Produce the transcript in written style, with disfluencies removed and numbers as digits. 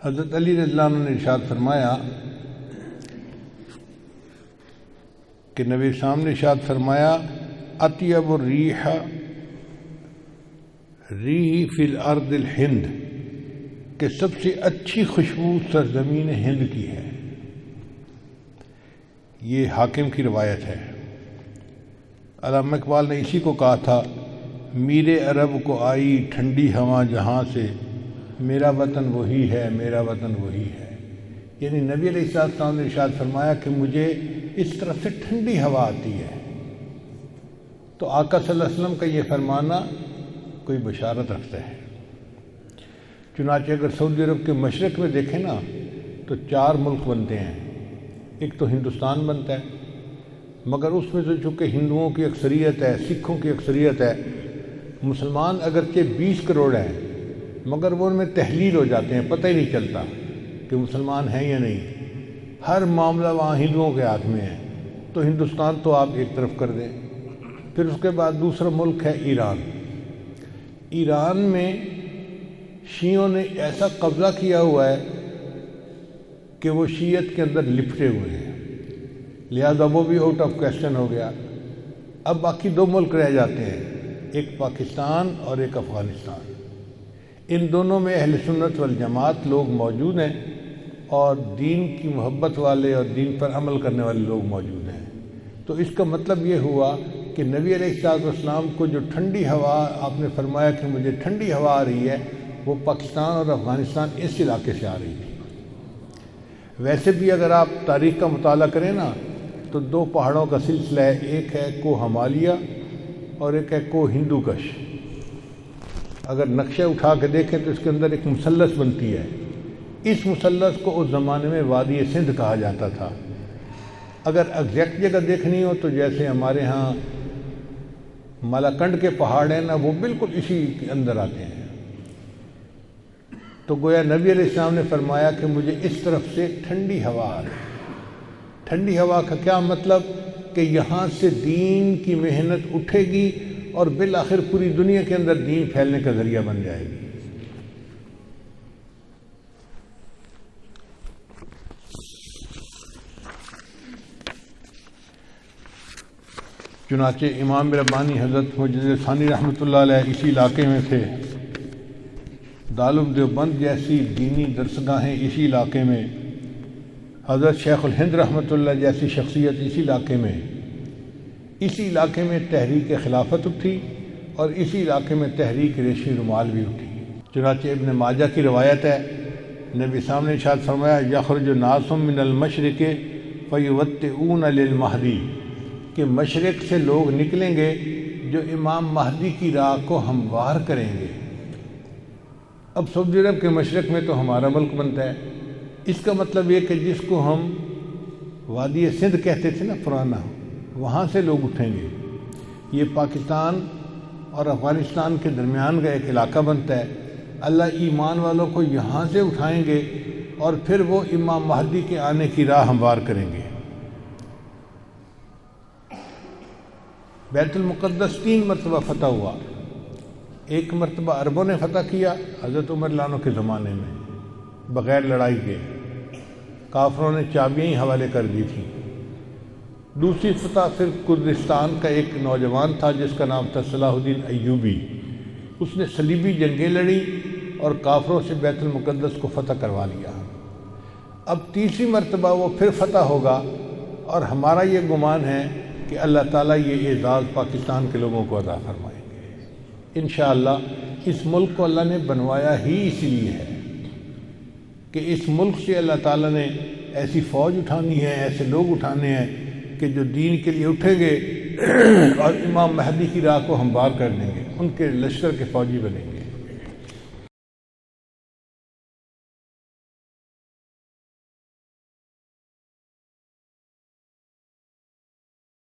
حضرت علی رضی اللہ عنہ نے ارشاد فرمایا کہ نبی سامنے ارشاد فرمایا اطیب الریح ریح فی الارض الہند، کہ سب سے اچھی خوشبو سرزمین ہند کی ہے۔ یہ حاکم کی روایت ہے۔ علامہ اقبال نے اسی کو کہا تھا، میر عرب کو آئی ٹھنڈی ہوا جہاں سے، میرا وطن وہی ہے، میرا وطن وہی ہے۔ یعنی نبی علیہ السلام نے ارشاد فرمایا کہ مجھے اس طرف سے ٹھنڈی ہوا آتی ہے۔ تو آقا صلی اللہ علیہ وسلم کا یہ فرمانا کوئی بشارت رکھتا ہے۔ چنانچہ اگر سعودی عرب کے مشرق میں دیکھیں نا تو 4 ملک بنتے ہیں۔ ایک تو ہندوستان بنتا ہے، مگر اس میں سے چونکہ ہندوؤں کی اکثریت ہے، سکھوں کی اکثریت ہے، مسلمان اگرچہ 20 کروڑ ہیں مگر وہ ان میں تحلیل ہو جاتے ہیں، پتہ ہی نہیں چلتا کہ مسلمان ہیں یا نہیں۔ ہر معاملہ وہاں ہندوؤں کے ہاتھ میں ہے۔ تو ہندوستان تو آپ ایک طرف کر دیں۔ پھر اس کے بعد دوسرا ملک ہے ایران۔ ایران میں شیعوں نے ایسا قبضہ کیا ہوا ہے کہ وہ شیعت کے اندر لپٹے ہوئے ہیں، لہذا وہ بھی آؤٹ آف کویسچن ہو گیا۔ اب باقی 2 ملک رہ جاتے ہیں، ایک پاکستان اور ایک افغانستان۔ ان دونوں میں اہل سنت والجماعت لوگ موجود ہیں اور دین کی محبت والے اور دین پر عمل کرنے والے لوگ موجود ہیں۔ تو اس کا مطلب یہ ہوا کہ نبی علیہ السلام کو جو ٹھنڈی ہوا آپ نے فرمایا کہ مجھے ٹھنڈی ہوا آ رہی ہے، وہ پاکستان اور افغانستان اس علاقے سے آ رہی تھی۔ ویسے بھی اگر آپ تاریخ کا مطالعہ کریں نا تو 2 پہاڑوں کا سلسلہ ہے، ایک ہے کوہ ہمالیہ اور ایک ہے کوہ ہندو کش۔ اگر نقشہ اٹھا کے دیکھیں تو اس کے اندر ایک مثلث بنتی ہے۔ اس مثلث کو اس زمانے میں وادی سندھ کہا جاتا تھا۔ اگر ایگزیکٹ جگہ دیکھنی ہو تو جیسے ہمارے ہاں مالاکنڈ کے پہاڑ ہیں نا، وہ بالکل اسی کے اندر آتے ہیں۔ تو گویا نبی علیہ السلام نے فرمایا کہ مجھے اس طرف سے ٹھنڈی ہوا آ رہی ہے۔ ٹھنڈی ہوا کا کیا مطلب کہ یہاں سے دین کی محنت اٹھے گی اور بالآخر پوری دنیا کے اندر دین پھیلنے کا ذریعہ بن جائے گی۔ چنانچہ امام ربانی حضرت مجدد ثانی رحمۃ اللہ علیہ اسی علاقے میں تھے۔ دارالعلوم دیوبند جیسی دینی درسگاہیں اسی علاقے میں، حضرت شیخ الہند رحمۃ اللہ جیسی شخصیت اسی علاقے میں، اسی علاقے میں تحریک خلافت اٹھی اور اسی علاقے میں تحریک ریشمی رومال بھی اٹھی۔ چنانچہ ابن ماجہ کی روایت ہے، نبی صاحب نے ارشاد فرمایا یخرج ناس من المشرق فیوطئون للمہدی، کہ مشرق سے لوگ نکلیں گے جو امام مہدی کی راہ کو ہموار کریں گے۔ اب سعودی عرب کے مشرق میں تو ہمارا ملک بنتا ہے۔ اس کا مطلب یہ کہ جس کو ہم وادی سندھ کہتے تھے نا پرانا، وہاں سے لوگ اٹھیں گے۔ یہ پاکستان اور افغانستان کے درمیان کا ایک علاقہ بنتا ہے۔ اللہ ایمان والوں کو یہاں سے اٹھائیں گے اور پھر وہ امام مہدی کے آنے کی راہ ہموار کریں گے۔ بیت المقدس 3 مرتبہ فتح ہوا۔ ایک مرتبہ عربوں نے فتح کیا حضرت عمر رضی اللہ عنہ کے زمانے میں بغیر لڑائی کے، کافروں نے چابیاں ہی حوالے کر دی تھیں۔ دوسری فتح پھر کردستان کا ایک نوجوان تھا جس کا نام تھا صلاح الدین ایوبی، اس نے صلیبی جنگیں لڑی اور کافروں سے بیت المقدس کو فتح کروا لیا۔ اب تیسری مرتبہ وہ پھر فتح ہوگا اور ہمارا یہ گمان ہے کہ اللہ تعالیٰ یہ اعزاز پاکستان کے لوگوں کو عطا فرمائیں گے انشاءاللہ۔ اس ملک کو اللہ نے بنوایا ہی اسی لیے ہے کہ اس ملک سے اللہ تعالیٰ نے ایسی فوج اٹھانی ہے، ایسے لوگ اٹھانے ہیں کہ جو دین کے لیے اٹھیں گے اور امام مہدی کی راہ کو ہموار کر دیں گے، ان کے لشکر کے فوجی بنیں گے۔